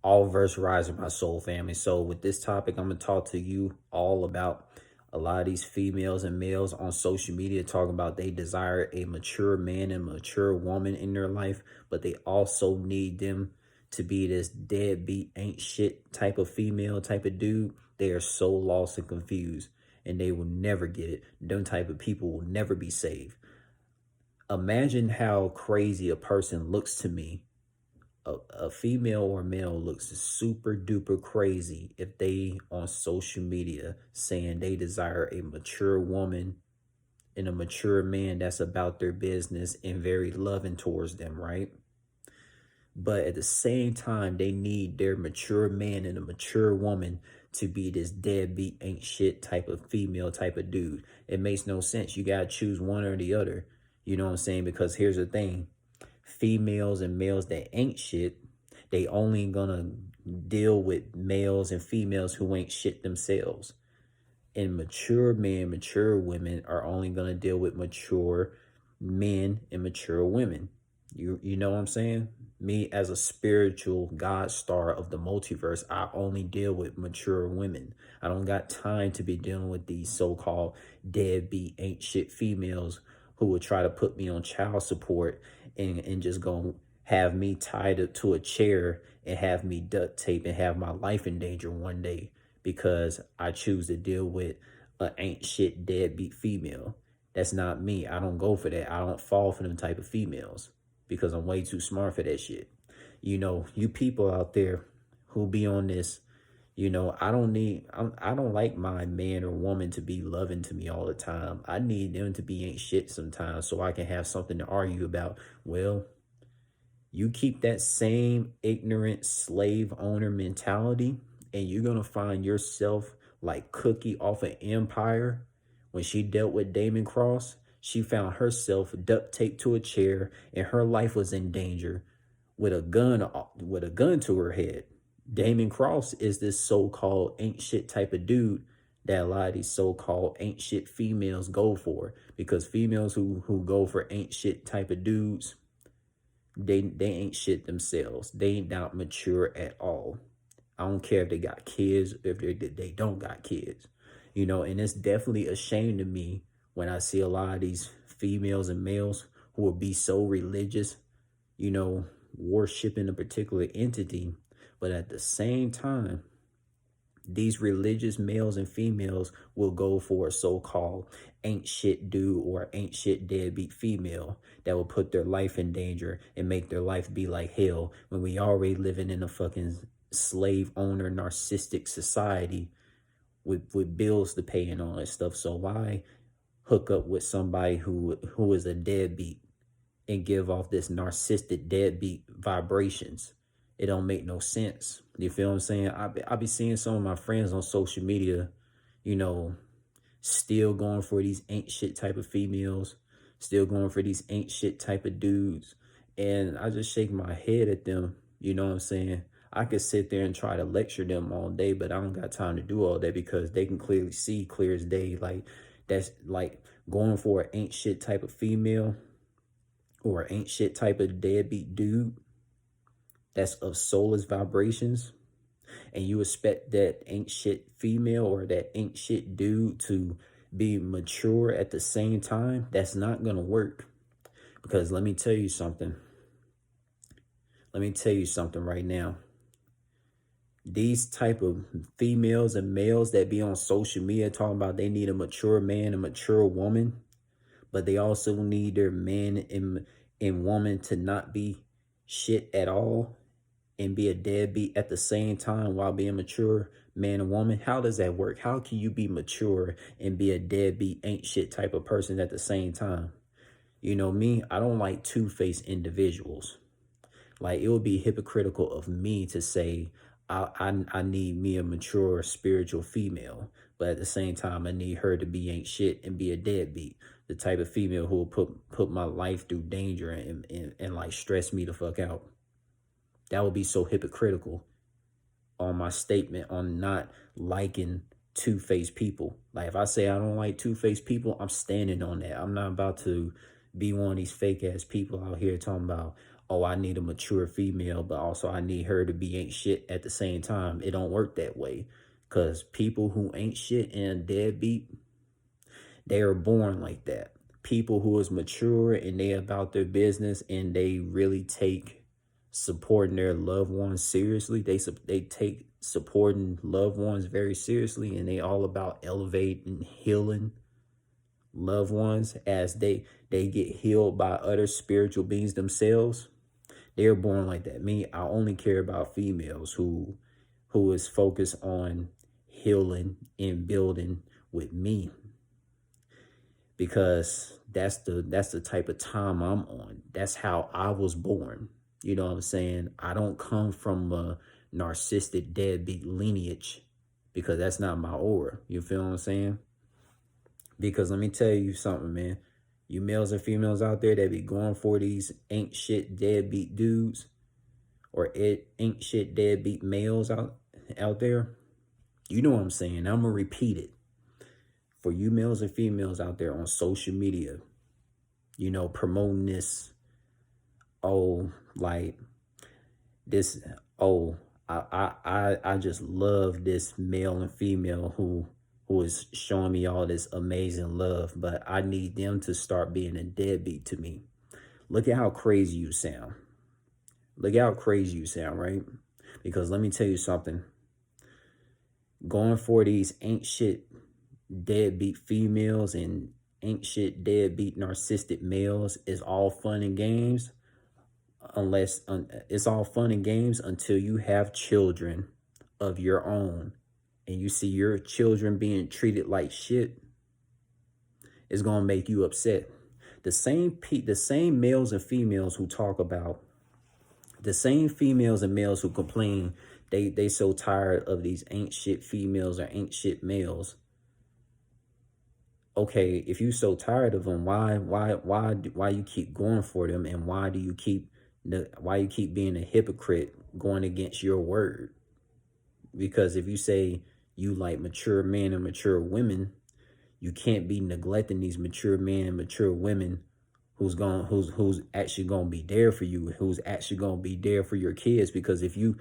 All verse rising, my soul family. So with this topic, I'm gonna talk to you all about a lot of these females and males on social media talking about they desire a mature man and mature woman in their life, but they also need them to be this deadbeat ain't shit type of female type of dude. They are so lost and confused, and they will never get it. Them type of people will never be saved. Imagine how crazy a person looks to me. A female or male looks super duper crazy if they on social media saying they desire a mature woman and a mature man that's about their business and very loving towards them, right? But at the same time, they need their mature man and a mature woman to be this deadbeat ain't shit type of female type of dude. It makes no sense. You gotta choose one or the other. You know what I'm saying? Because here's the thing. Females and males that ain't shit, they only gonna deal with males and females who ain't shit themselves. And mature men, mature women are only gonna deal with mature men and mature women. You know what I'm saying? Me as a spiritual God star of the multiverse, I only deal with mature women. I don't got time to be dealing with these so-called deadbeat ain't shit females who would try to put me on child support and just go have me tied up to a chair and have me duct tape and have my life in danger one day because I choose to deal with a ain't shit deadbeat female. That's not me. I don't go for that. I don't fall for them type of females because I'm way too smart for that shit. You know, you people out there who be on this, you know, I don't like my man or woman to be loving to me all the time. I need them to be ain't shit sometimes so I can have something to argue about. Well, you keep that same ignorant slave owner mentality and you're going to find yourself like Cookie off an Empire. When she dealt with Damon Cross, she found herself duct taped to a chair and her life was in danger with a gun to her head. Damon Cross is this so-called ain't shit type of dude that a lot of these so-called ain't shit females go for, because females who go for ain't shit type of dudes, they ain't shit themselves. They ain't not mature at all. I don't care if they got kids, if they don't got kids, you know. And it's definitely a shame to me when I see a lot of these females and males who will be so religious, you know, worshiping a particular entity, but at the same time, these religious males and females will go for a so-called ain't shit dude or ain't shit deadbeat female that will put their life in danger and make their life be like hell when we already living in a fucking slave owner narcissistic society with bills to pay and all that stuff. So why hook up with somebody who is a deadbeat and give off this narcissistic deadbeat vibrations? It don't make no sense. You feel what I'm saying? I be seeing some of my friends on social media, you know, still going for these ain't shit type of females, still going for these ain't shit type of dudes. And I just shake my head at them. You know what I'm saying? I could sit there and try to lecture them all day, but I don't got time to do all that because they can clearly see clear as day. Like, that's like going for an ain't shit type of female or ain't shit type of deadbeat dude that's of soulless vibrations, and you expect that ain't shit female or that ain't shit dude to be mature at the same time. That's not gonna work. Because let me tell you something. Let me tell you something right now. These type of females and males that be on social media talking about they need a mature man, a mature woman, but they also need their man and woman to not be shit at all and be a deadbeat at the same time while being mature man and woman. How does that work? How can you be mature and be a deadbeat ain't shit type of person at the same time? You know me, I don't like two-faced individuals. Like, it would be hypocritical of me to say I need me a mature spiritual female, but at the same time I need her to be ain't shit and be a deadbeat. The type of female who will put my life through danger and like stress me the fuck out. That would be so hypocritical on my statement on not liking two-faced people. Like, if I say I don't like two-faced people, I'm standing on that. I'm not about to be one of these fake ass people out here talking about, oh, I need a mature female, but also I need her to be ain't shit at the same time. It don't work that way. Because people who ain't shit and deadbeat, they are born like that. People who is mature and they about their business and they really take supporting their loved ones seriously. They take supporting loved ones very seriously, and they all about elevating, healing loved ones as they get healed by other spiritual beings themselves. They're born like that. Me, I only care about females who is focused on healing and building with me, because that's the type of time I'm on. That's how I was born. You know what I'm saying? I don't come from a narcissistic deadbeat lineage, because that's not my aura. You feel what I'm saying? Because let me tell you something, man. You males and females out there that be going for these ain't shit deadbeat dudes, or ain't shit deadbeat males out there. You know what I'm saying? I'm gonna repeat it. For you males and females out there on social media, you know, promoting this, oh, like this, oh, I just love this male and female who is showing me all this amazing love, but I need them to start being a deadbeat to me. Look at how crazy you sound. Look at how crazy you sound, right? Because let me tell you something. Going for these ain't shit deadbeat females and ain't shit deadbeat narcissistic males is all fun and games, unless it's all fun and games until you have children of your own and you see your children being treated like shit. It's gonna make you upset. The same males and females who talk about, the same females and males who complain they so tired of these ain't shit females or ain't shit males. Okay, if you so tired of them, why you keep going for them, and why you keep being a hypocrite going against your word? Because if you say you like mature men and mature women, you can't be neglecting these mature men and mature women who's actually gonna be there for you, who's actually gonna be there for your kids. Because if you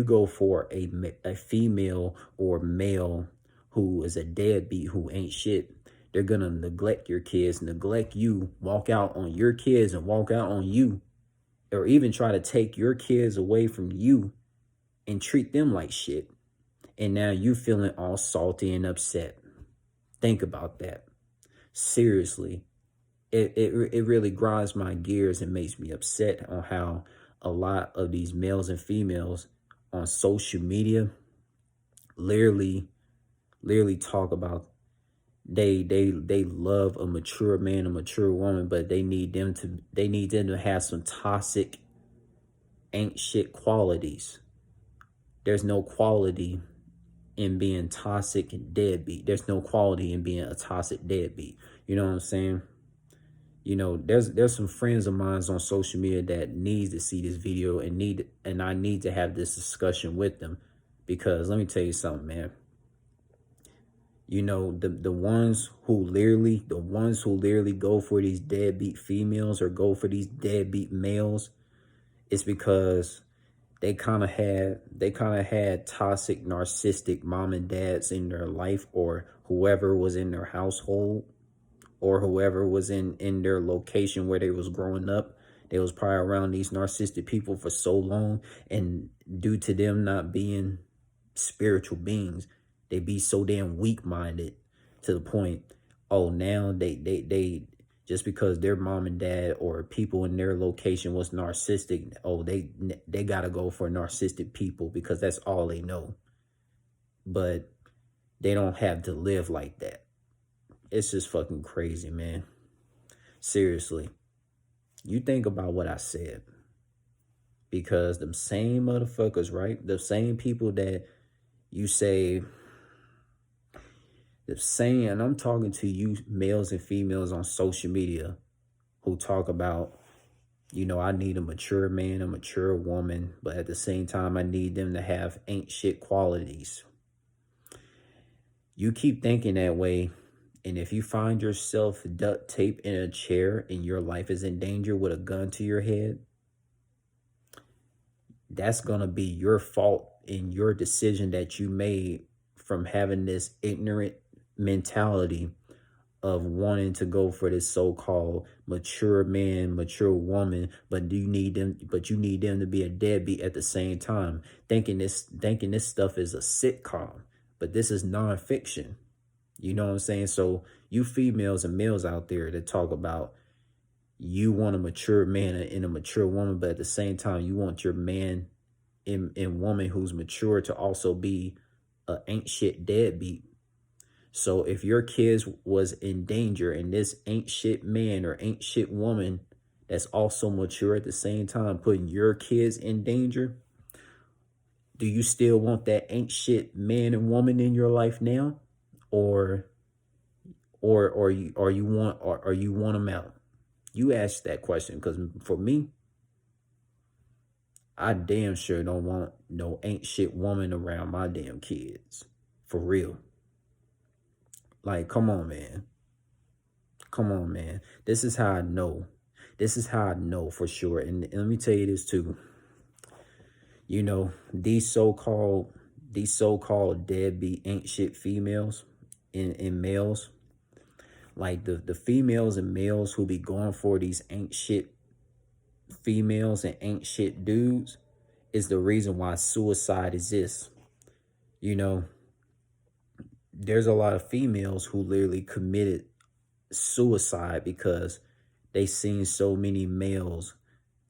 go for a female or male who is a deadbeat, who ain't shit, they're gonna neglect your kids, neglect you, walk out on your kids and walk out on you, or even try to take your kids away from you and treat them like shit. And now you feeling all salty and upset. Think about that. Seriously. It really grinds my gears and makes me upset on how a lot of these males and females on social media literally talk about they love a mature man, a mature woman, but they need them to have some toxic ain't shit qualities. There's no quality in being toxic and deadbeat. There's no quality in being a toxic deadbeat. You know what I'm saying? You know, there's some friends of mine on social media that needs to see this video and I need to have this discussion with them, because let me tell you something, man. You know, the ones who literally go for these deadbeat females or go for these deadbeat males, it's because they kind of had toxic narcissistic mom and dads in their life, or whoever was in their household, or whoever was in their location where they was growing up. They was probably around these narcissistic people for so long, and due to them not being spiritual beings, they be so damn weak-minded to the point, oh, now they just because their mom and dad or people in their location was narcissistic, oh, they gotta go for narcissistic people because that's all they know. But they don't have to live like that. It's just fucking crazy, man. Seriously. You think about what I said. Because them same motherfuckers, right? The same people that you say, and I'm talking to you males and females on social media who talk about, you know, I need a mature man, a mature woman, but at the same time, I need them to have ain't shit qualities. You keep thinking that way, and if you find yourself duct taped in a chair and your life is in danger with a gun to your head, that's going to be your fault in your decision that you made from having this ignorant mentality of wanting to go for this so-called mature man, mature woman, but you need them to be a deadbeat at the same time, thinking this stuff is a sitcom, but this is nonfiction. You know what I'm saying? So you females and males out there that talk about you want a mature man and a mature woman, but at the same time you want your man and woman who's mature to also be a ain't shit deadbeat. So if your kids was in danger and this ain't shit man or ain't shit woman that's also mature at the same time putting your kids in danger, do you still want that ain't shit man and woman in your life now? Or you want them out? You ask that question, because for me, I damn sure don't want no ain't shit woman around my damn kids. For real. Like, come on, man. Come on, man. This is how I know. This is how I know for sure. And let me tell you this too. You know, these so-called deadbeat ain't shit females and males, like the females and males who be going for these ain't shit females and ain't shit dudes is the reason why suicide exists. You know, there's a lot of females who literally committed suicide because they seen so many males,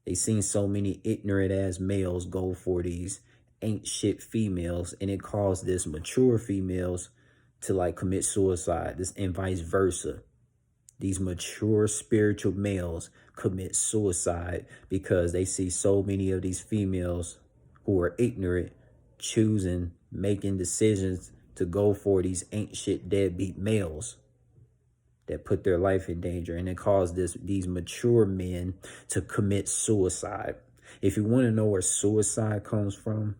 they seen so many ignorant ass males go for these ain't shit females, and it caused this mature females to like commit suicide, this and vice versa. These mature spiritual males commit suicide because they see so many of these females who are ignorant choosing, making decisions to go for these ain't shit deadbeat males that put their life in danger, and it caused these mature men to commit suicide. If you want to know where suicide comes from,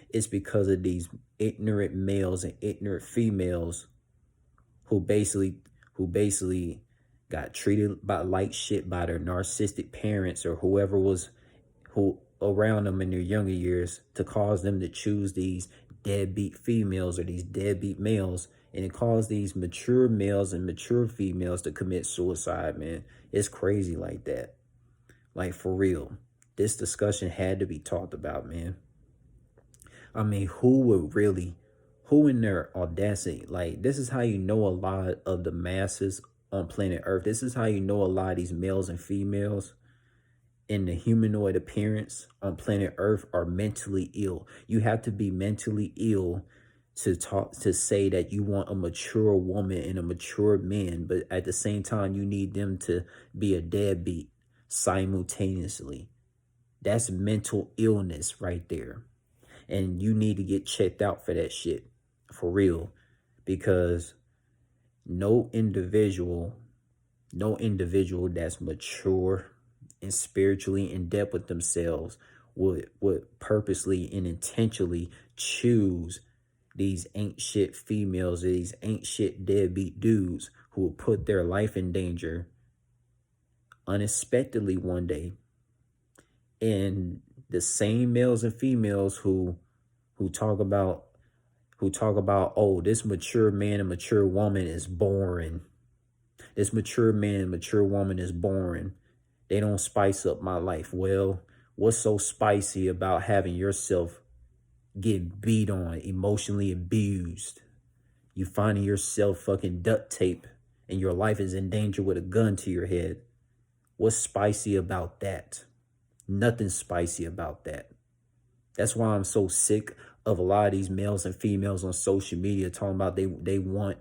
it's because of these ignorant males and ignorant females who basically got treated by like shit by their narcissistic parents or whoever was who around them in their younger years to cause them to choose these deadbeat females or these deadbeat males, and it caused these mature males and mature females to commit suicide, man. It's crazy like that. Like, for real. This discussion had to be talked about, man. I mean, who in their audacity, like, this is how you know a lot of the masses on planet Earth. This is how you know a lot of these males and females in the humanoid appearance on planet Earth are mentally ill. You have to be mentally ill to say that you want a mature woman and a mature man, but at the same time you need them to be a deadbeat simultaneously. That's mental illness right there. And you need to get checked out for that shit. For real. Because no individual that's mature and spiritually in depth with themselves would purposely and intentionally choose these ain't shit females or these ain't shit deadbeat dudes who will put their life in danger unexpectedly one day. And the same males and females who talk about oh, this mature man and mature woman is boring. This mature man and mature woman is boring. They don't spice up my life. Well, what's so spicy about having yourself get beat on, emotionally abused? You finding yourself fucking duct tape and your life is in danger with a gun to your head. What's spicy about that? Nothing spicy about that. That's why I'm so sick of a lot of these males and females on social media talking about they want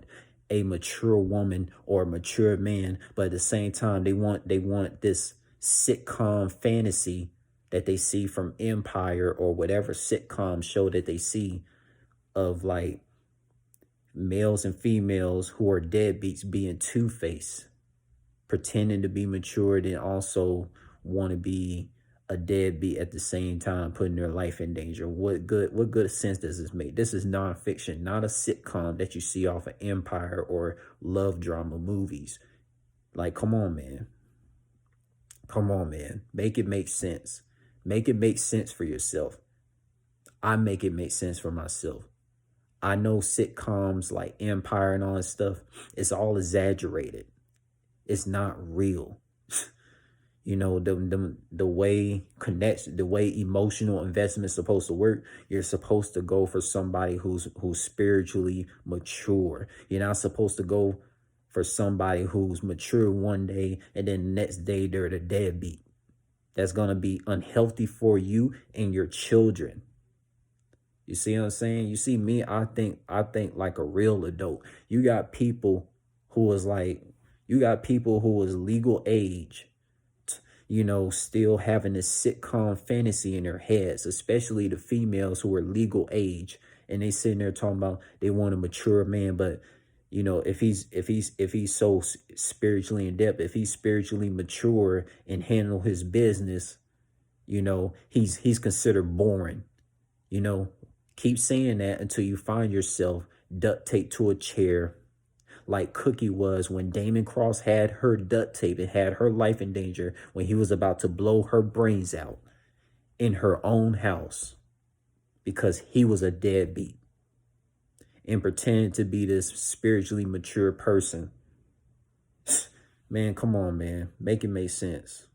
a mature woman or a mature man, but at the same time they want this sitcom fantasy that they see from Empire or whatever sitcom show that they see of like males and females who are deadbeats being two-faced, pretending to be matured and also want to be a deadbeat at the same time, putting their life in danger. What good sense does this make? This is nonfiction, not a sitcom that you see off of Empire or love drama movies. Like, come on, man. Come on, man. Make it make sense. Make it make sense for yourself. I make it make sense for myself. I know sitcoms like Empire and all that stuff, it's all exaggerated. It's not real. You know, the way the way emotional investment is supposed to work. You're supposed to go for somebody who's spiritually mature. You're not supposed to go for somebody who's mature one day and then the next day they're the deadbeat. That's gonna be unhealthy for you and your children. You see what I'm saying? You see me, I think like a real adult. You got people who was like, you got people who was legal age, you know, still having this sitcom fantasy in their heads, especially the females who are legal age. And they sitting there talking about they want a mature man. But, you know, if he's so spiritually in depth, if he's spiritually mature and handle his business, you know, he's considered boring. You know, keep saying that until you find yourself duct taped to a chair like Cookie was when Damon Cross had her duct tape and had her life in danger when he was about to blow her brains out in her own house because he was a deadbeat and pretended to be this spiritually mature person. Man, come on, man. Make it make sense.